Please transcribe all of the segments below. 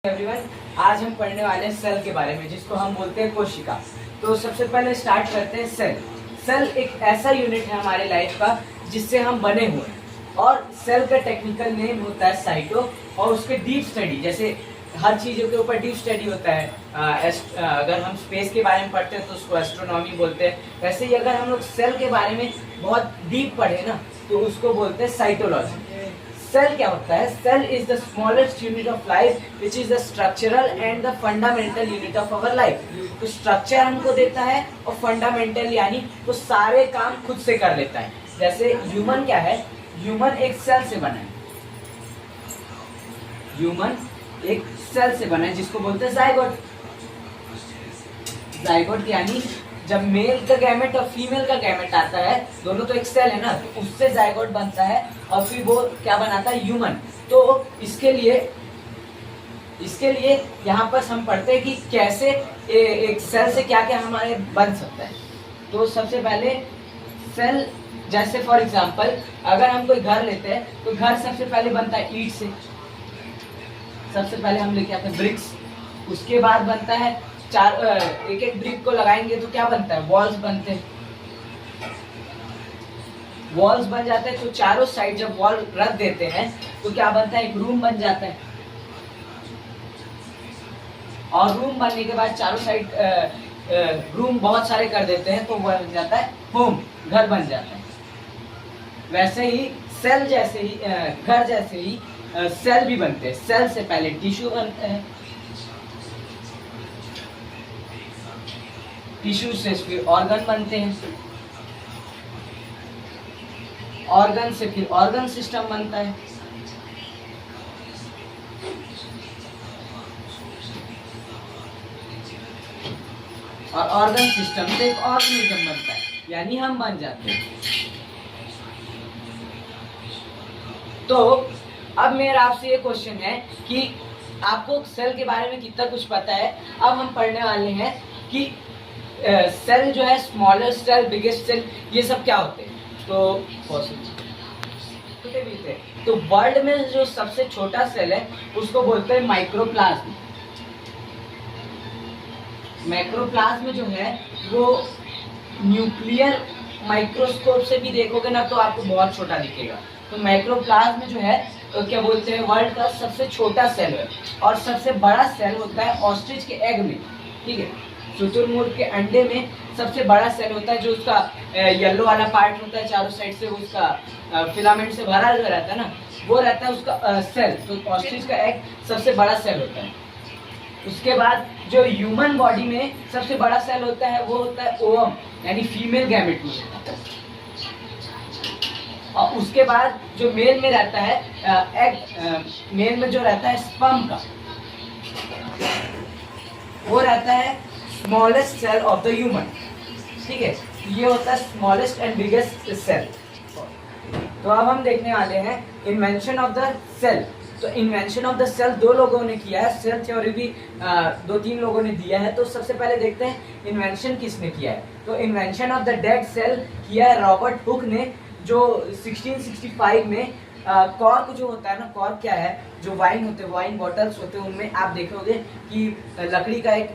Everyone, आज हम पढ़ने वाले हैं सेल के बारे में, जिसको हम बोलते हैं कोशिका। तो सबसे पहले स्टार्ट करते हैं सेल। सेल एक ऐसा यूनिट है हमारे लाइफ का जिससे हम बने हुए हैं, और सेल का टेक्निकल नेम होता है साइटो। और उसके डीप स्टडी, जैसे हर चीज़ों के ऊपर डीप स्टडी होता है। अगर हम स्पेस के बारे में पढ़ते हैं तो उसको एस्ट्रोनॉमी बोलते हैं। वैसे ही अगर हम लोग सेल के बारे में बहुत डीप पढ़े ना, तो उसको बोलते हैं साइटोलॉजी। सेल क्या होता है? Cell is the smallest unit of life which is the structural and the fundamental unit of our life. तो स्ट्रक्चर हमको देता है और फंडामेंटल यानी तो सारे काम खुद से कर लेता है। जैसे ह्यूमन क्या है? ह्यूमन एक सेल से बना है। ह्यूमन एक सेल से बना है जिसको बोलते हैं जाइगोट। जाइगोट यानी जब मेल का गैमेट और फीमेल का गैमेट आता है, दोनों तो एक सेल है ना, तो उससे जाइगोट बनता है और फिर वो क्या बनाता है? ह्यूमन। तो इसके लिए यहाँ पर हम पढ़ते हैं कि कैसे एक सेल से क्या क्या हमारे बन सकता है। तो सबसे पहले सेल, जैसे फॉर एग्जांपल अगर हम कोई घर लेते हैं तो घर सबसे पहले बनता है ईंट से। सबसे पहले हम लेके आते हैं ब्रिक्स। उसके बाद बनता है एक एक ब्रिक को लगाएंगे तो क्या बनता है? वॉल्स बनते हैं। वॉल्स बन जाते हैं तो चारों साइड जब वॉल रख देते हैं तो क्या बनता है? एक रूम बन जाता है। और रूम बनने के बाद चारों साइड रूम बहुत सारे कर देते हैं तो वो बन जाता है होम, घर बन जाता है। वैसे ही सेल जैसे ही घर जैसे ही सेल भी बनते हैं। सेल से पहले टिश्यू बनते हैं, टिश्यू से फिर ऑर्गन बनते हैं, ऑर्गन से फिर ऑर्गन सिस्टम बनता है, और ऑर्गन सिस्टम से एक ऑर्गेनिज्म बनता है, यानी हम बन जाते हैं। तो अब मेरा आपसे ये क्वेश्चन है कि आपको सेल के बारे में कितना कुछ पता है। अब हम पढ़ने वाले हैं कि सेल जो है, स्मॉलेस्ट सेल, बिगेस्ट सेल, ये सब क्या होते हैं। तो वर्ल्ड में जो सबसे छोटा सेल है उसको बोलते हैं माइक्रोप्लाज्म। माइक्रोप्लाज्म जो है वो न्यूक्लियर माइक्रोस्कोप से भी देखोगे ना तो आपको बहुत छोटा दिखेगा। तो माइक्रोप्लाज्म जो है तो क्या बोलते हैं? वर्ल्ड का सबसे छोटा सेल है। और सबसे बड़ा सेल होता है ऑस्ट्रिच के एग में, ठीक है, शुतुरमुर्ग के अंडे में सबसे बड़ा सेल होता है, जो उसका येलो वाला पार्ट होता है चारों साइड से, उसका फिलामेंट से भरा हुआ रहता है ना, वो रहता है उसका सेल। तो ऑस्ट्रिच का एग सबसे बड़ा सेल होता है। उसके बाद जो ह्यूमन बॉडी में सबसे बड़ा सेल होता है वो होता है ओवम, यानी फीमेल गैमेट में होता है। और उसके बाद जो मेल में रहता है मेल में जो रहता है स्पर्म का, वो रहता है smallest cell of the human, ठीक है। ये होता है स्मॉलेस्ट एंड बिगेस्ट सेल। तो अब हम देखने वाले हैं इन्वेंशन ऑफ द सेल। तो इन्वेंशन ऑफ द सेल दो लोगों ने किया है, सेल थ्योरी भी 2-3 लोगों ने दिया है। तो सबसे पहले देखते हैं इन्वेंशन किसने किया है। तो invention of the dead cell किया है रॉबर्ट हुक ने, जो 1665 में कॉर्क जो होता है ना, कॉर्क क्या है? जो वाइन होते हैं, वाइन बॉटल्स होते हैं, उनमें आप देखोगे कि लकड़ी का एक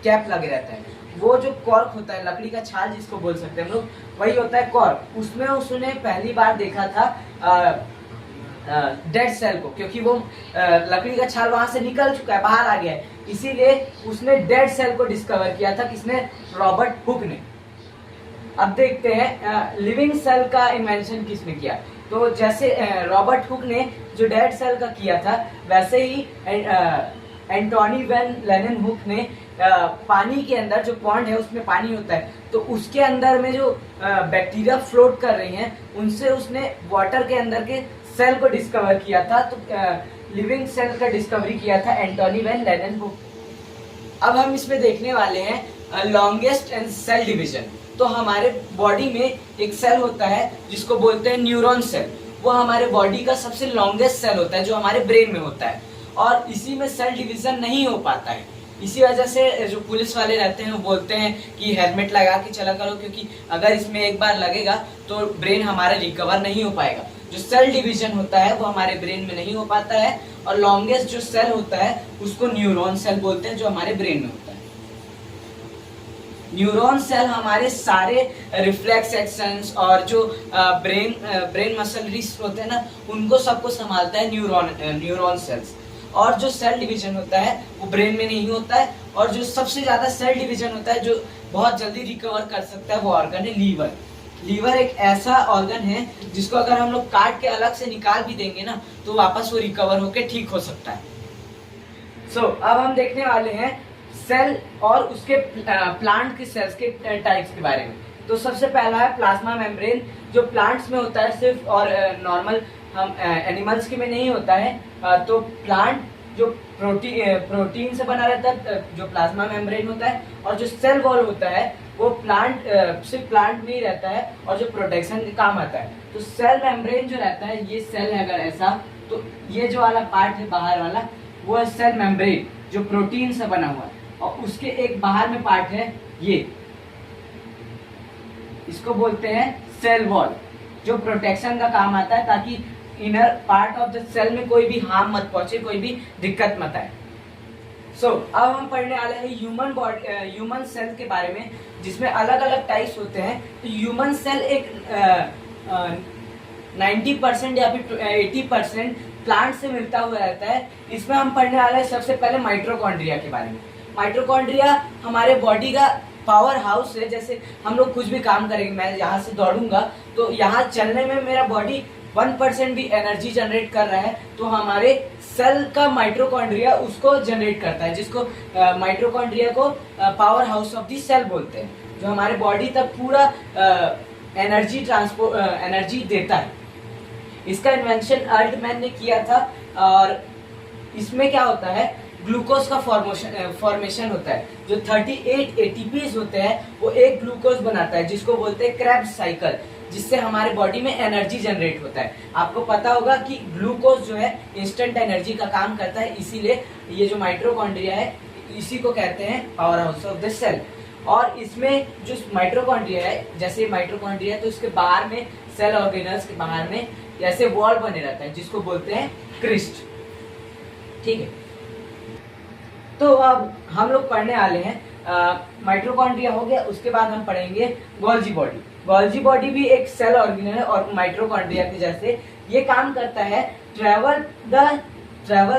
कैप लगे रहता है। वो जो कॉर्क होता है, लकड़ी का छाल जिसको बोल सकते हैं हम लोग, वही होता है कॉर्क। उसमें उसने पहली बार देखा था डेड सेल को, क्योंकि वो लकड़ी का छाल वहां से निकल चुका है, बाहर आ गया है, इसीलिए उसने डेड सेल को डिस्कवर किया था। किसने? रॉबर्ट हुक ने। अब देखते हैं लिविंग सेल का इन्वेंशन किसने किया। तो जैसे रॉबर्ट हुक ने जो डेड सेल का किया था, वैसे ही एंटोनी वैन लेeuwenhoek ने पानी के अंदर, जो पॉन्ड है उसमें पानी होता है, तो उसके अंदर में जो बैक्टीरिया फ्लोट कर रही हैं, उनसे उसने वाटर के अंदर के सेल को डिस्कवर किया था। तो लिविंग सेल का डिस्कवरी किया था एंटोनी वैन लेeuwenhoek। अब हम इसमें देखने वाले हैं लॉन्गेस्ट एंड सेल डिवीजन। तो हमारे बॉडी में एक सेल होता है जिसको बोलते हैं न्यूरॉन सेल। वो हमारे बॉडी का सबसे लॉन्गेस्ट सेल होता है, जो हमारे ब्रेन में होता है, और इसी में सेल डिवीजन नहीं हो पाता है। इसी वजह से जो पुलिस वाले रहते हैं वो बोलते हैं कि हेलमेट लगा के चला करो, क्योंकि अगर इसमें एक बार लगेगा तो ब्रेन हमारा रिकवर नहीं हो पाएगा। जो सेल डिवीजन होता है वो हमारे ब्रेन में नहीं हो पाता है, और लॉन्गेस्ट जो सेल होता है उसको न्यूरॉन सेल बोलते हैं, जो हमारे ब्रेन में होता है। न्यूरॉन सेल हमारे सारे रिफ्लेक्स एक्शंस और जो ब्रेन मसलरीज होते हैं ना, उनको सबको संभालता है न्यूरॉन सेल्स। और जो सेल डिवीजन होता है वो ब्रेन में नहीं होता है, और जो सबसे ज्यादा सेल डिवीजन होता है जो बहुत जल्दी रिकवर कर सकता है वो ऑर्गन है लीवर। लीवर एक ऐसा ऑर्गन है जिसको अगर हम लोग काट के अलग से निकाल भी देंगे ना तो वापस वो रिकवर होके ठीक हो सकता है। अब हम देखने वाले हैं सेल और उसके प्लांट के सेल्स के टाइप्स के बारे में। तो सबसे पहला है प्लाज्मा मेम्ब्रेन, जो प्लांट्स में होता है सिर्फ, और नॉर्मल हम एनिमल्स के में नहीं होता है। तो प्लांट जो प्रोटीन से बना रहता है, जो प्लाज्मा मेम्ब्रेन होता है, और जो सेल वॉल होता है वो सिर्फ प्लांट में ही रहता है और जो प्रोटेक्शन का काम आता है। तो सेल मेम्ब्रेन जो रहता है, ये सेल है अगर ऐसा, तो ये जो वाला पार्ट है बाहर वाला वो है सेल मेम्ब्रेन जो प्रोटीन से बना हुआ है, और उसके एक बाहर में पार्ट है ये, इसको बोलते हैं सेल वॉल, जो प्रोटेक्शन का काम आता है ताकि inner part of the cell में कोई भी हार्म मत पहुंचे, कोई भी दिक्कत मत आए। अब हम पढ़ने वाले हैं ह्यूमन सेल के बारे में, जिसमें अलग अलग टाइप्स होते हैं। तो ह्यूमन सेल एक 90% या फिर 80% प्लांट से मिलता हुआ रहता है। इसमें हम पढ़ने वाले हैं सबसे पहले माइटोकॉन्ड्रिया के बारे में। माइटोकॉन्ड्रिया हमारे बॉडी का पावर हाउस है। जैसे हम लोग कुछ भी काम करेंगे, मैं यहाँ से दौड़ूंगा तो यहाँ चलने में मेरा बॉडी 1% भी एनर्जी जनरेट कर रहा है, तो हमारे सेल का माइटोकॉन्ड्रिया उसको जनरेट करता है, जिसको माइटोकॉन्ड्रिया को powerhouse of the cell बोलते हैं, जो हमारे बॉडी तक पूरा एनर्जी देता है। इसका इन्वेंशन अल्टमैन ने किया था, और इसमें क्या होता है, ग्लूकोज का फॉर्मेशन होता है। जो 38 एटीपीज होते हैं वो एक ग्लूकोज बनाता है, जिसको बोलते हैं क्रेब्स साइकिल, जिससे हमारे बॉडी में एनर्जी जनरेट होता है। आपको पता होगा कि ग्लूकोज जो है इंस्टेंट एनर्जी का काम करता है, इसीलिए ये जो माइटोकॉन्ड्रिया है इसी को कहते हैं powerhouse of the cell. और इसमें जो माइटोकॉन्ड्रिया है, जैसे माइटोकॉन्ड्रिया, तो इसके बाहर में सेल ऑर्गेनल्स के बाहर में ऐसे वॉल बने रहता है, जिसको बोलते हैं क्रिस्ट। ठीक है, तो अब हम लोग पढ़ने वाले हैं माइटोकॉन्ड्रिया हो गया, उसके बाद हम पढ़ेंगे गोल्जी बॉडी। गोल्जी बॉडी भी एक सेल ऑर्गेनल है और माइटोकॉन्ड्रिया के जैसे ये काम करता है, ट्रेवल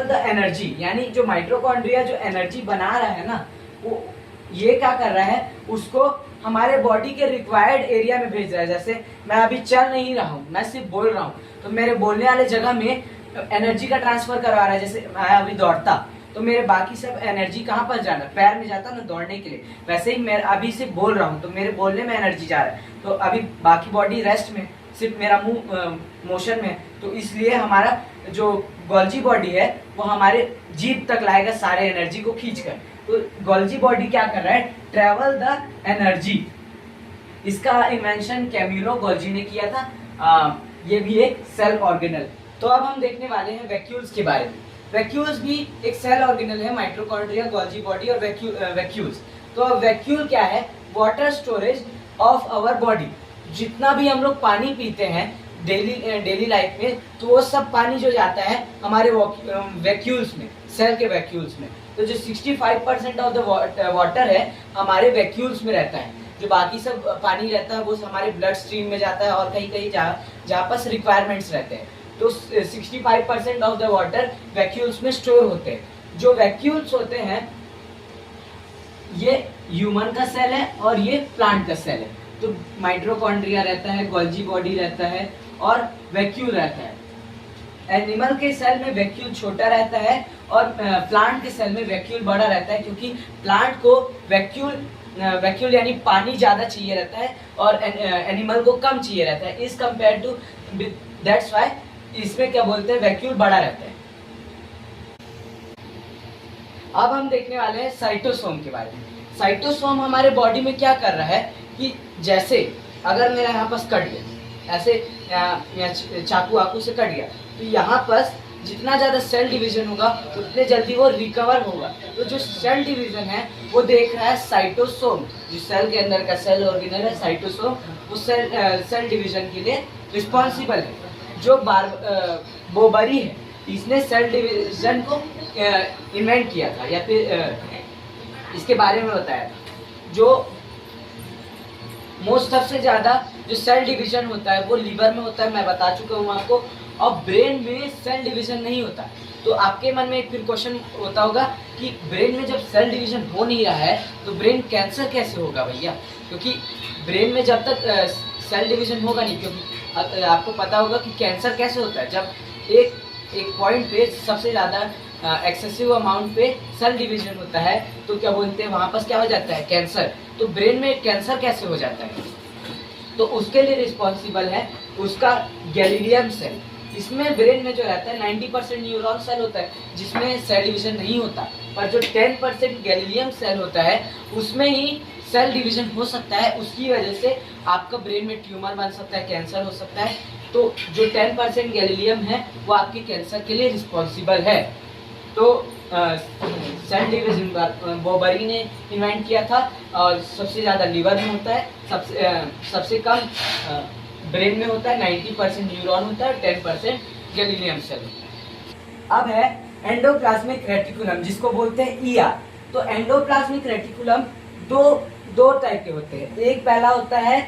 द एनर्जी, यानी जो माइटोकॉन्ड्रिया जो एनर्जी बना रहा है ना, वो ये क्या कर रहा है, उसको हमारे बॉडी के रिक्वायर्ड एरिया में भेज रहा है। जैसे मैं अभी चल नहीं रहा हूँ, मैं सिर्फ बोल रहा हूँ, तो मेरे बोलने वाले जगह में एनर्जी का ट्रांसफर करवा रहा है। जैसे मैं अभी दौड़ता तो मेरे बाकी सब एनर्जी कहाँ पर जाना, पैर में जाता ना दौड़ने के लिए, वैसे ही मैं अभी सिर्फ बोल रहा हूँ तो मेरे बोलने में एनर्जी जा रहा है, तो अभी बाकी बॉडी रेस्ट में, सिर्फ मेरा मुंह मोशन में। तो इसलिए हमारा जो गोल्जी बॉडी है वो हमारे जीभ तक लाएगा सारे एनर्जी को खींचकर। तो गोल्जी बॉडी क्या कर रहा है, ट्रेवल द एनर्जी। इसका इन्वेंशन कैम्यूलो गोल्जी ने किया था। ये भी एक सेल ऑर्गेनल। तो अब हम देखने वाले हैं वैक्यूल्स के बारे में। वैक्यूल्स भी एक सेल ऑर्गेनल है, माइटोकॉन्ड्रिया, गोल्जी बॉडी और वैक्यूल्स। तो अब वैक्यूल क्या है, water storage of our body. जितना भी हम लोग पानी पीते हैं डेली लाइफ में, तो वो सब पानी जो जाता है हमारे वैक्यूल्स में, सेल के वैक्यूल्स में। तो जो 65% ऑफ द वाटर है हमारे वैक्यूल्स में रहता है। जो बाकी सब पानी रहता है वो हमारे ब्लड स्ट्रीम में जाता है और कहीं कहीं जहाँ पर रिक्वायरमेंट्स रहते हैं। तो 65% ऑफ द वाटर वैक्यूल्स में स्टोर होते हैं। जो वैक्यूल्स होते हैं ये ह्यूमन का सेल है और ये प्लांट का सेल है। तो माइटोकॉन्ड्रिया रहता है, गोल्जी बॉडी रहता है और वैक्यूल रहता है। एनिमल के सेल में वैक्यूल छोटा रहता है और प्लांट के सेल में वैक्यूल बड़ा रहता है, क्योंकि प्लांट को वैक्यूल यानी पानी ज़्यादा चाहिए रहता है और एनिमल को कम चाहिए रहता है। इस कंपेयर टू दैट्स वाई इसमें क्या बोलते हैं, वैक्यूल बड़ा रहता है। अब हम देखने वाले हैं साइटोसोम के बारे में। साइटोसोम हमारे बॉडी में क्या कर रहा है कि जैसे अगर मेरा यहाँ पास कट गया, ऐसे चाकू आकू से कट गया, तो यहाँ पर जितना ज़्यादा सेल डिवीजन होगा उतने जल्दी वो रिकवर होगा। तो जो सेल डिवीजन है वो देख रहा है साइटोसोम, जो सेल के अंदर का सेल ऑर्गेनल है साइटोसोम, वो सेल डिवीजन के लिए रिस्पॉन्सिबल है। जो बोबरी है, इसने सेल डिवीजन को इन्वेंट किया था या फिर इसके बारे में बताया था। जो मोस्ट सबसे ज़्यादा जो सेल डिवीजन होता है वो लीवर में होता है, मैं बता चुका हूँ आपको, और ब्रेन में सेल डिवीजन नहीं होता। तो आपके मन में एक फिर क्वेश्चन होता होगा कि ब्रेन में जब सेल डिवीजन हो नहीं रहा है तो ब्रेन कैंसर कैसे होगा भैया? क्योंकि ब्रेन में जब तक सेल डिवीजन होगा नहीं, क्योंकि आपको पता होगा कि कैंसर कैसे होता है, जब एक पॉइंट पे सबसे ज़्यादा एक्सेसिव अमाउंट पे सेल डिवीजन होता है तो क्या बोलते हैं वहाँ पर क्या हो जाता है, कैंसर। तो ब्रेन में कैंसर कैसे हो जाता है? तो उसके लिए रिस्पॉन्सिबल है उसका गैलीलियम सेल। इसमें ब्रेन में जो रहता है 90% न्यूरॉन सेल होता है जिसमें सेल डिवीजन नहीं होता, पर जो 10% गैलीलियम सेल होता है उसमें ही सेल डिवीजन हो सकता है। उसकी वजह से आपका ब्रेन में ट्यूमर बन सकता है, कैंसर हो सकता है। तो जो 10% गैलीलियम है वो आपके कैंसर के लिए रिस्पॉन्सिबल है। तो सेल डिवीजन बोबरी ने इन्वेंट किया था और सबसे ज़्यादा लीवर में होता है, सबसे कम ब्रेन में होता है, 90% न्यूरॉन होता है, 10% गैलीलियम सेल होता है। अब है एंडोप्लाज्मिक रेटिकुलम, जिसको बोलते हैं ईआर। तो एंडोप्लाज्मिक रेटिकुलम दो टाइप के होते हैं। एक पहला होता है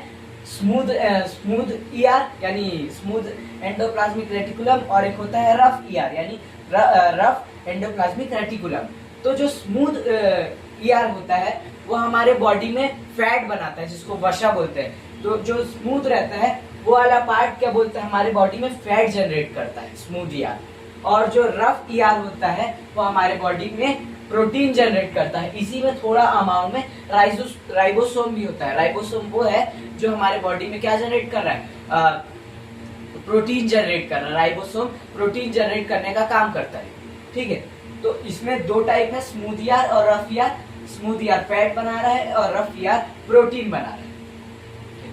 स्मूथ ईआर यानी स्मूथ एंडोप्लाज्मिक रेटिकुलम, और एक होता है रफ ईआर यानी रफ एंडोप्लाज्मिक रेटिकुलम। तो जो स्मूथ ईआर होता है वो हमारे बॉडी में फैट बनाता है जिसको वसा बोलते हैं। तो जो स्मूथ रहता है वो वाला पार्ट क्या बोलते हैं, हमारे बॉडी में फैट जनरेट करता है, स्मूथ ईआर। और जो रफ ईआर होता है वो हमारे बॉडी में प्रोटीन जनरेट करता है। इसी में थोड़ा अमाउंट में राइबोसोम भी होता है। राइबोसोम वो है जो हमारे बॉडी में क्या जनरेट कर रहा है, प्रोटीन जनरेट कर रहा है। राइबोसोम प्रोटीन जनरेट करने का काम करता है, ठीक है। तो इसमें दो टाइप है, स्मूथ ईआर और rough ER. Smooth ER fat बना रहा है और रफ ईआर प्रोटीन बना रहा है,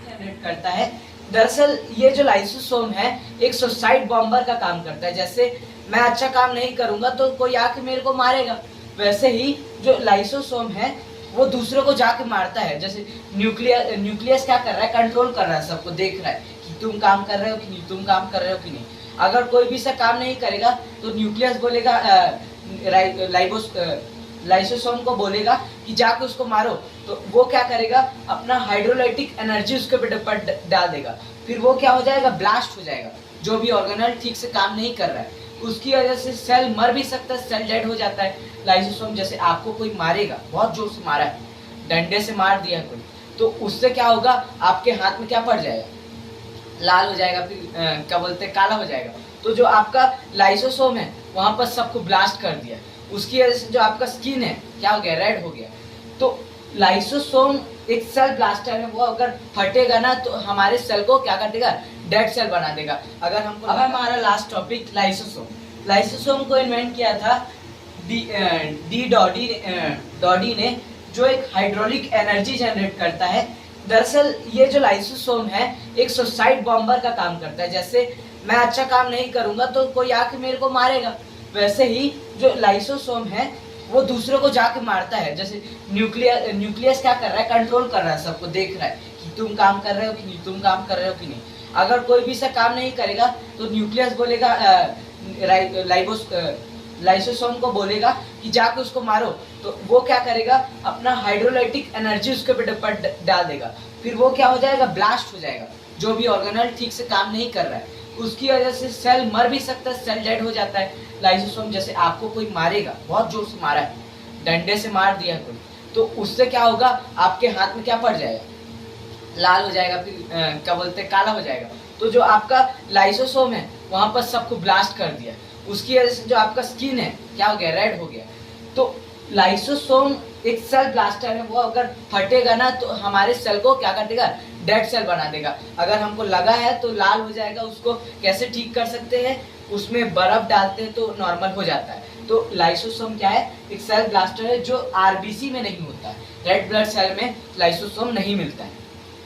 जनरेट करता है। दरअसल ये जो लाइसोसोम है एक सुसाइड बॉम्बर का काम करता है। जैसे मैं अच्छा काम नहीं करूंगा तो कोई आके मेरे को मारेगा, वैसे ही जो लाइसोसोम है वो दूसरों को जाके मारता है। जैसे न्यूक्लियस क्या कर रहा है, कंट्रोल कर रहा है, सबको देख रहा है कि तुम काम कर रहे हो कि नहीं, तुम काम कर रहे हो कि नहीं। अगर कोई भी सा काम नहीं करेगा तो न्यूक्लियस बोलेगा, लाइसोसोम को बोलेगा कि जाके उसको मारो। तो वो क्या करेगा, अपना हाइड्रोलाइटिक एनर्जी उसके ऊपर डाल देगा। फिर वो क्या हो जाएगा, ब्लास्ट हो जाएगा। जो भी ऑर्गेनल ठीक से काम नहीं कर रहा है उसकी वजह से सेल मर भी सकता है, सेल डेड हो जाता है। लाइसोसोम जैसे आपको कोई मारेगा, बहुत जोर से मारा है, डंडे से मार दिया कोई, तो उससे क्या होगा, आपके हाथ में क्या पड़ जाएगा, लाल हो जाएगा, फिर क्या बोलते हैं, काला हो जाएगा। तो जो आपका लाइसोसोम है वहां पर सबको ब्लास्ट कर दिया, उसकी वजह से जो आपका स्किन है क्या हो गया, रेड हो गया। तो लाइसोसोम एक सेल ब्लास्टर है, वो अगर फटेगा ना तो हमारे सेल को क्या कर देगा, डेड सेल बना देगा। अगर हमको अब हमारा लास्ट टॉपिक लाइसोसोम। लाइसोसोम को इन्वेंट किया था डी डॉडी ने, जो एक हाइड्रोलिक एनर्जी जनरेट करता है। दरअसल ये जो लाइसोसोम है एक सुसाइड बॉम्बर का काम करता है। जैसे मैं अच्छा काम नहीं करूंगा तो कोई आके मेरे को मारेगा, वैसे ही जो लाइसोसोम है वो दूसरों को जाके मारता है। जैसे न्यूक्लियस क्या कर रहा है, कंट्रोल कर रहा है, सबको देख रहा है कि तुम काम कर रहे हो कि नहीं, तुम काम कर रहे हो कि नहीं। अगर कोई भी सा काम नहीं करेगा तो न्यूक्लियस बोलेगा, लाइसोसोम को बोलेगा कि जाके उसको मारो। तो वो क्या करेगा, अपना हाइड्रोलाइटिक एनर्जी उसके ऊपर डाल देगा। फिर वो क्या हो जाएगा, ब्लास्ट हो जाएगा। जो भी ऑर्गेनल ठीक से काम नहीं कर रहा है उसकी वजह से सेल मर भी सकता है, सेल डेड हो जाता है। लाइसोसोम जैसे आपको कोई मारेगा, बहुत जोर से मारा है, डंडे से मार दिया कोई, तो उससे क्या होगा, आपके हाथ में क्या पड़ जाएगा, लाल हो जाएगा, फिर क्या बोलते हैं, काला हो जाएगा। तो जो आपका लाइसोसोम है वहां पर सबको ब्लास्ट कर दिया, उसकी वजह से जो आपका स्किन है क्या हो गया, रेड हो गया। तो लाइसोसोम एक सेल ब्लास्टर है, वो अगर फटेगा ना तो हमारे सेल को क्या कर देगा, डेड सेल बना देगा। अगर हमको लगा है तो लाल हो जाएगा, उसको कैसे ठीक कर सकते हैं, उसमें बर्फ डालते हैं तो नॉर्मल हो जाता है। तो लाइसोसोम क्या है, एक सेल ब्लास्टर है जो आरबीसी में नहीं होता है, रेड ब्लड सेल में लाइसोसोम नहीं मिलता है,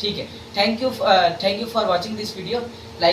ठीक है। Thank you for watching this video.